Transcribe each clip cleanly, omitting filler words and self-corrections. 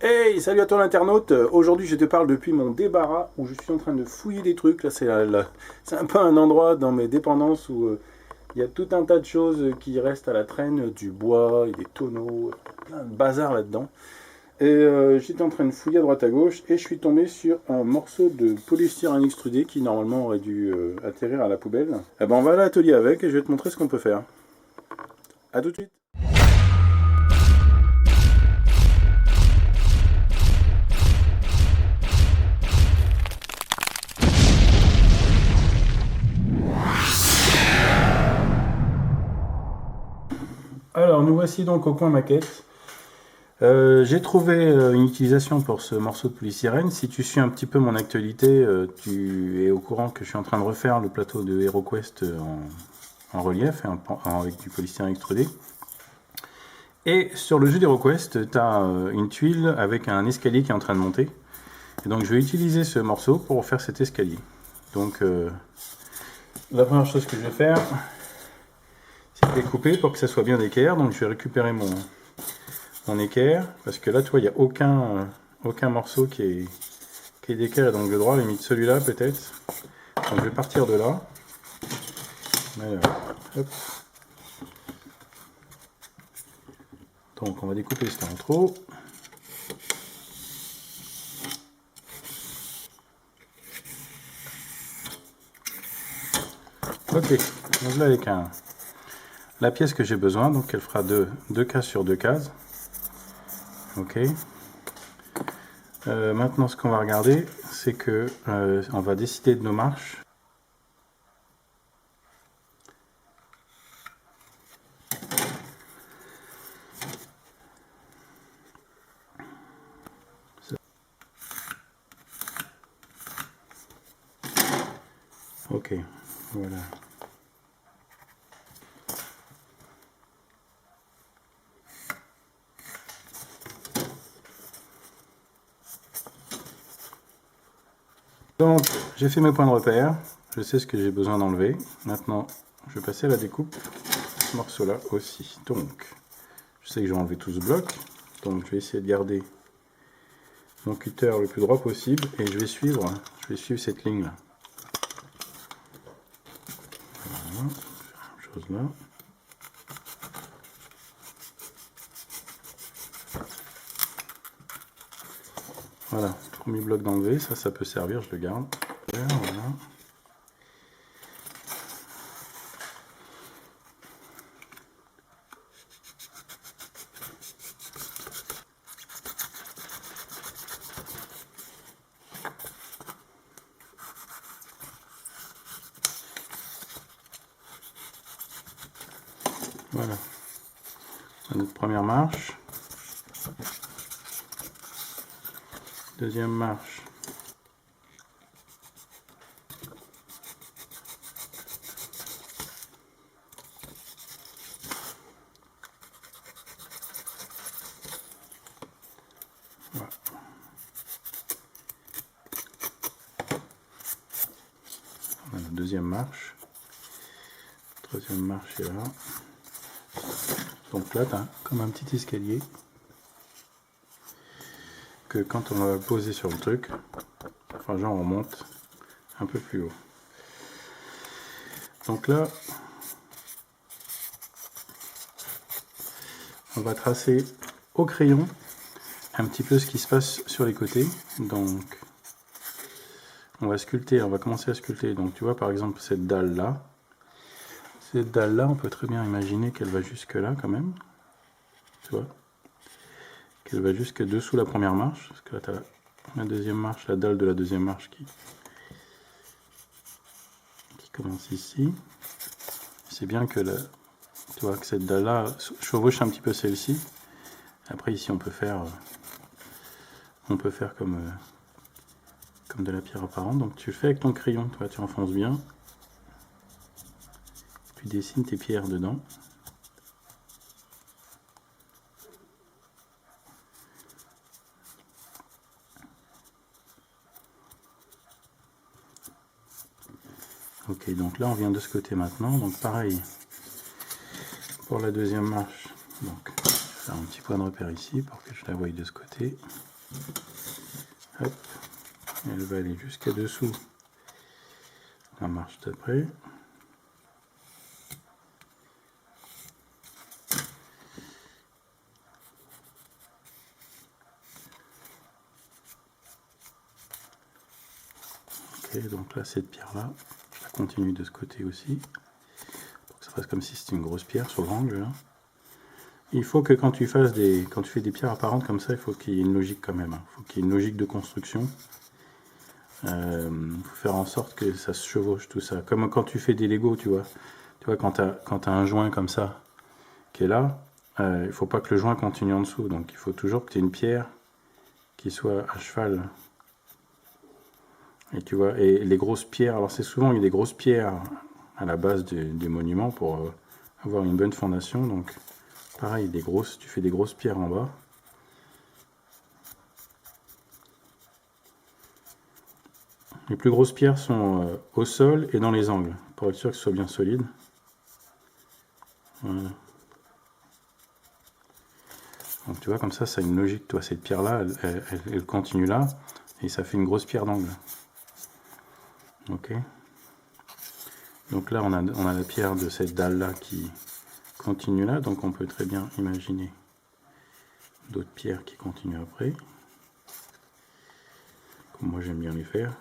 Hey, salut à toi l'internaute. Aujourd'hui je te parle depuis mon débarras où je suis en train de fouiller des trucs. Là c'est un peu un endroit dans mes dépendances où il y a tout un tas de choses qui restent à la traîne, du bois, des tonneaux, plein de bazar là-dedans. Et j'étais en train de fouiller à droite à gauche et je suis tombé sur un morceau de polystyrène extrudé qui normalement aurait dû atterrir à la poubelle. Eh ben on va à l'atelier avec et je vais te montrer ce qu'on peut faire. A tout de suite. Alors nous voici donc au coin maquette. J'ai trouvé une utilisation pour ce morceau de polystyrène. Si tu suis un petit peu mon actualité, tu es au courant que je suis en train de refaire le plateau de HeroQuest en relief avec du polystyrène extrudé. Et sur le jeu d'HeroQuest, tu as une tuile avec un escalier qui est en train de monter. Et donc je vais utiliser ce morceau pour faire cet escalier. Donc la première chose que je vais faire, c'est de découper pour que ça soit bien d'équerre. Donc je vais récupérer mon équerre, parce que là tu vois il n'y a aucun morceau qui est d'équerre et d'angle droit, limite celui-là peut-être. Donc je vais partir de là. Alors, hop. Donc on va découper ce qui est en trop. Ok, donc là avec la pièce que j'ai besoin, donc elle fera deux cases sur deux cases. Ok. Maintenant ce qu'on va regarder, c'est que on va décider de nos marches. Ok, voilà. Donc j'ai fait mes points de repère, je sais ce que j'ai besoin d'enlever. Maintenant je vais passer à la découpe de ce morceau là aussi. Donc je sais que j'ai enlevé tout ce bloc, donc je vais essayer de garder mon cutter le plus droit possible et je vais suivre cette ligne là. Voilà, même chose là. Voilà, premier bloc d'enlever, ça peut servir, je le garde. Voilà. Voilà, notre première marche. Deuxième marche. Voilà. Voilà, deuxième marche. Troisième marche est là. Donc là, tu as comme un petit escalier que quand on va poser sur le truc, enfin genre on monte un peu plus haut. Donc là, on va tracer au crayon un petit peu ce qui se passe sur les côtés. Donc on va sculpter, on va commencer à sculpter. Donc tu vois par exemple cette dalle là. Cette dalle là, on peut très bien imaginer qu'elle va jusque là quand même. Tu vois, qu'elle va jusque dessous la première marche. Parce que là tu as la deuxième marche, la dalle de la deuxième marche qui commence ici. C'est bien que tu vois que cette dalle là chevauche un petit peu celle-ci. Après ici on peut faire comme de la pierre apparente. Donc tu le fais avec ton crayon, toi tu enfonces bien. Tu dessines tes pierres dedans. Ok, donc là on vient de ce côté maintenant. Donc pareil pour la deuxième marche. Donc je vais faire un petit point de repère ici pour que je la voie de ce côté. Hop. Elle va aller jusqu'à dessous la marche d'après. Ok, donc là cette pierre là, je la continue de ce côté aussi. Pour que ça fasse comme si c'était une grosse pierre sur l'angle là. Il faut que quand tu fais des pierres apparentes comme ça, il faut qu'il y ait une logique quand même. Il faut qu'il y ait une logique de construction. Il faut faire en sorte que ça se chevauche tout ça. Comme quand tu fais des Lego, tu vois. Tu vois, quand tu as un joint comme ça qui est là, il ne faut pas que le joint continue en dessous. Donc il faut toujours que tu aies une pierre qui soit à cheval. Et tu vois, et les grosses pierres, alors c'est souvent il y a des grosses pierres à la base des monuments pour avoir une bonne fondation. Donc pareil, tu fais des grosses pierres en bas. Les plus grosses pierres sont au sol et dans les angles, pour être sûr que ce soit bien solide. Voilà. Donc tu vois, comme ça a une logique. Toi, cette pierre-là, elle continue là, et ça fait une grosse pierre d'angle. Ok. Donc là, on a la pierre de cette dalle-là qui continue là, donc on peut très bien imaginer d'autres pierres qui continuent après. Comme moi, j'aime bien les faire.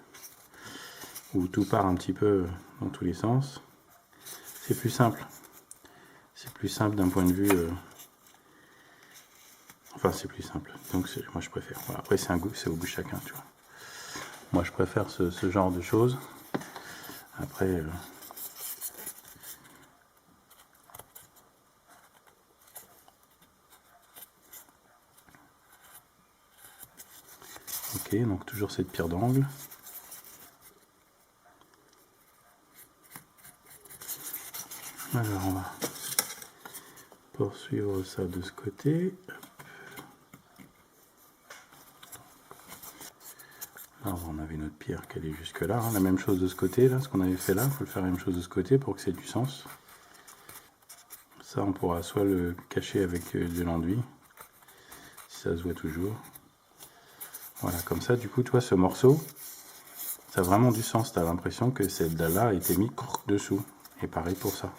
Où tout part un petit peu dans tous les sens. C'est plus simple. C'est plus simple d'un point de vue... Enfin, c'est plus simple. Donc, moi, je préfère. Voilà. Après, c'est un goût, c'est au goût de chacun, tu vois. Moi, je préfère ce genre de choses. Après... Ok, donc toujours cette pierre d'angle. Alors, on va poursuivre ça de ce côté. Alors, on avait notre pierre qui allait jusque là, hein. La même chose de ce côté, là, ce qu'on avait fait là, il faut le faire la même chose de ce côté pour que ça ait du sens. Ça, on pourra soit le cacher avec de l'enduit, si ça se voit toujours. Voilà, comme ça, du coup, tu vois, ce morceau, ça a vraiment du sens. Tu as l'impression que cette dalle-là a été mise dessous. Et pareil pour ça.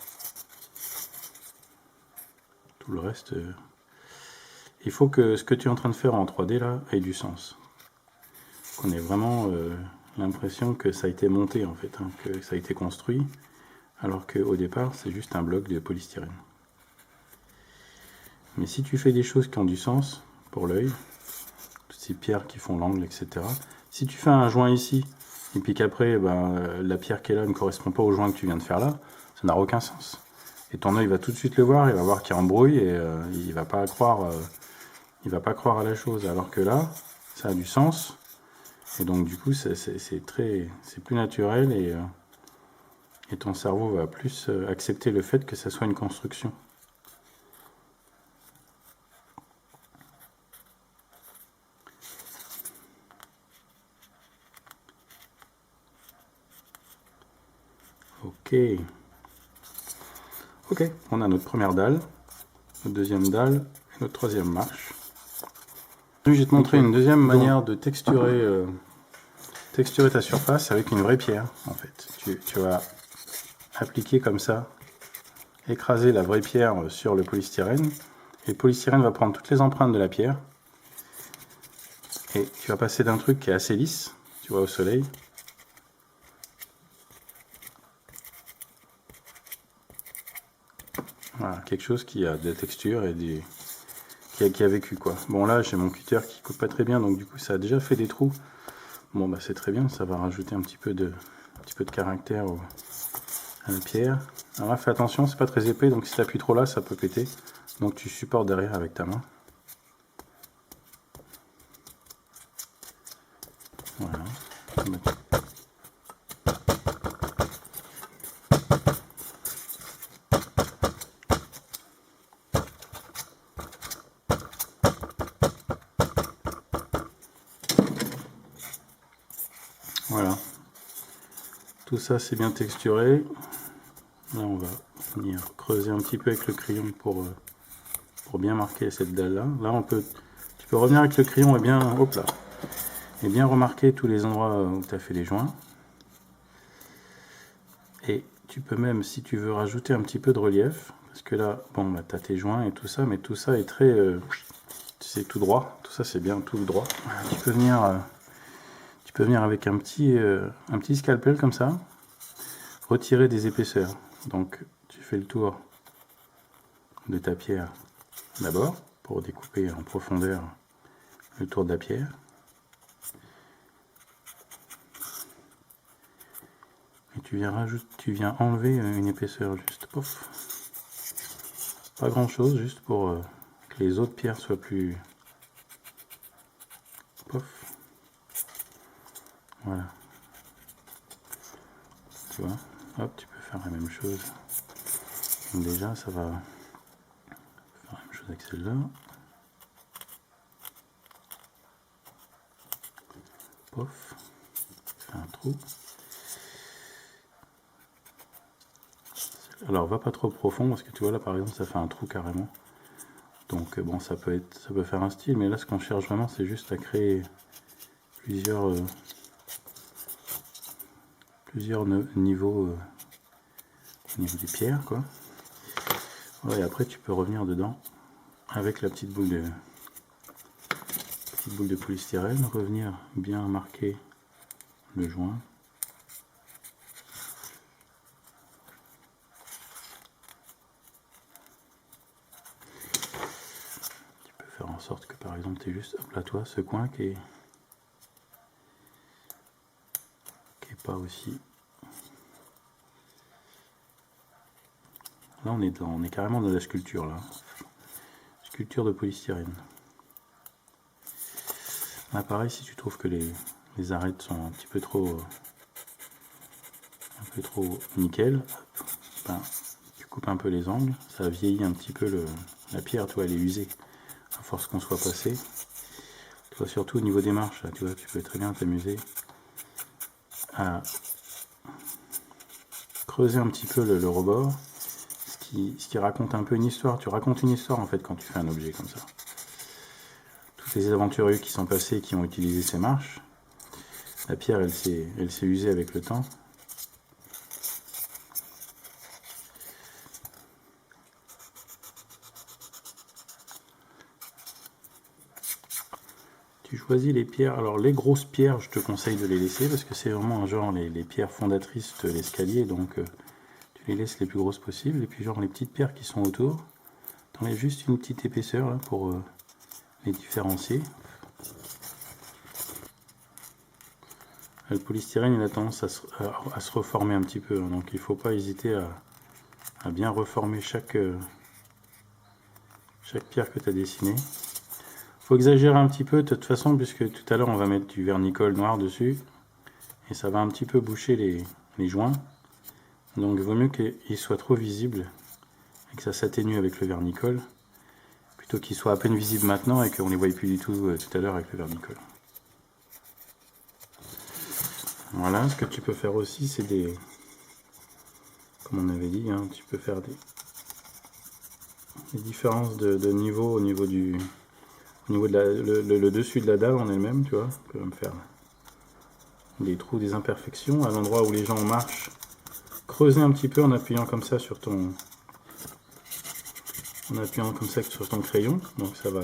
Tout le reste... Il faut que ce que tu es en train de faire en 3D, là, ait du sens. Qu'on ait vraiment l'impression que ça a été monté, en fait, hein, que ça a été construit, alors qu'au départ, c'est juste un bloc de polystyrène. Mais si tu fais des choses qui ont du sens, pour l'œil, toutes ces pierres qui font l'angle, etc. Si tu fais un joint ici, et puis qu'après, la pierre qui est là ne correspond pas au joint que tu viens de faire là, ça n'a aucun sens. Et ton œil va tout de suite le voir, il va voir qu'il embrouille, et il va pas croire à la chose. Alors que là, ça a du sens, et donc du coup, c'est plus naturel, et ton cerveau va plus accepter le fait que ça soit une construction. Ok, on a notre première dalle, notre deuxième dalle, et notre troisième marche. Je vais te montrer une deuxième manière de texturer ta surface avec une vraie pierre, en fait. Tu vas appliquer comme ça, écraser la vraie pierre sur le polystyrène, et le polystyrène va prendre toutes les empreintes de la pierre, et tu vas passer d'un truc qui est assez lisse, tu vois, au soleil, voilà, quelque chose qui a de la texture et qui a vécu, quoi. Bon, là, j'ai mon cutter qui coupe pas très bien, donc du coup, ça a déjà fait des trous. Bon, bah c'est très bien, ça va rajouter un petit peu de caractère à la pierre. Alors là, fais attention, c'est pas très épais, donc si tu appuies trop là, ça peut péter. Donc tu supportes derrière avec ta main. Voilà. Voilà. Tout ça, c'est bien texturé. Là, on va venir creuser un petit peu avec le crayon pour bien marquer cette dalle-là. Là, tu peux revenir avec le crayon et bien, hop là, et bien remarquer tous les endroits où tu as fait les joints. Et tu peux même, si tu veux, rajouter un petit peu de relief, parce que là, bon, bah, tu as tes joints et tout ça, mais tout ça est très, tu sais, tout droit. Tout ça, c'est bien tout droit. Tu peux venir avec un petit scalpel comme ça, retirer des épaisseurs. Donc, tu fais le tour de ta pierre d'abord, pour découper en profondeur le tour de la pierre. Et tu viens enlever une épaisseur juste, pof. Pas grand chose, juste pour que les autres pierres soient plus, pof. Voilà. Tu vois, hop, tu peux faire la même chose. Donc déjà, ça va faire la même chose avec celle-là. Pof, fais un trou. Alors va pas trop profond parce que tu vois là par exemple ça fait un trou carrément. Donc bon ça peut faire un style, mais là ce qu'on cherche vraiment c'est juste à créer plusieurs niveaux au niveau des pierres quoi. Ouais, et après tu peux revenir dedans avec la petite boule de polystyrène, revenir bien marquer le joint. En sorte que par exemple tu es juste hop là toi ce coin qui est pas aussi, là on est carrément dans la sculpture là, sculpture de polystyrène. Là pareil, si tu trouves que les arêtes sont un peu trop nickel, ben, tu coupes un peu les angles, ça vieillit un petit peu la pierre, toi elle est usée à force qu'on soit passé. Toi, surtout au niveau des marches, là, tu vois, tu peux très bien t'amuser à creuser un petit peu le rebord, ce qui raconte un peu une histoire. Tu racontes une histoire en fait quand tu fais un objet comme ça. Tous les aventuriers qui sont passés et qui ont utilisé ces marches, la pierre elle s'est usée avec le temps. Tu choisis les pierres, alors les grosses pierres je te conseille de les laisser parce que c'est vraiment genre les pierres fondatrices de l'escalier, donc tu les laisses les plus grosses possibles, et puis genre les petites pierres qui sont autour, tu enlèves juste une petite épaisseur là pour les différencier. Le polystyrène il a tendance à se reformer un petit peu, hein, donc il ne faut pas hésiter à bien reformer chaque pierre que tu as dessinée. Faut exagérer un petit peu de toute façon, puisque tout à l'heure on va mettre du vernicole noir dessus et ça va un petit peu boucher les joints, donc il vaut mieux qu'il soit trop visible et que ça s'atténue avec le vernicole plutôt qu'il soit à peine visible maintenant et qu'on les voit plus du tout tout à l'heure avec le vernicole. Voilà, ce que tu peux faire aussi c'est comme on avait dit, hein, tu peux faire des différences de niveau au niveau de le dessus de la dalle en elle-même, tu vois, tu peux me faire des trous, des imperfections à l'endroit où les gens marchent, creuser un petit peu en appuyant comme ça sur ton crayon, donc ça va,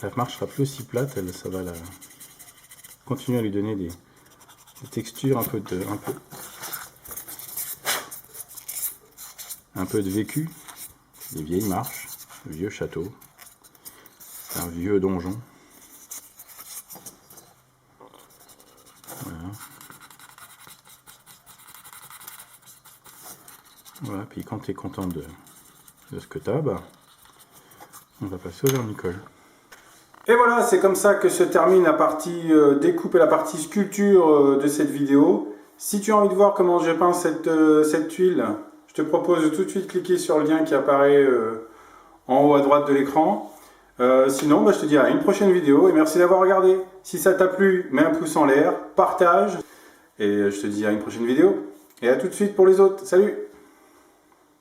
la marche sera plus aussi plate, ça va continuer à lui donner des textures, un peu de vécu, des vieilles marches, de vieux châteaux, un vieux donjon. Voilà. Voilà, puis quand tu es content de ce que tu as, bah, on va passer au vernicole. Et voilà, c'est comme ça que se termine la partie découpe et la partie sculpture de cette vidéo. Si tu as envie de voir comment je peins cette tuile, je te propose de tout de suite cliquer sur le lien qui apparaît en haut à droite de l'écran. Sinon, bah, je te dis à une prochaine vidéo et merci d'avoir regardé. Si ça t'a plu, mets un pouce en l'air, partage et je te dis à une prochaine vidéo. Et à tout de suite pour les autres. Salut!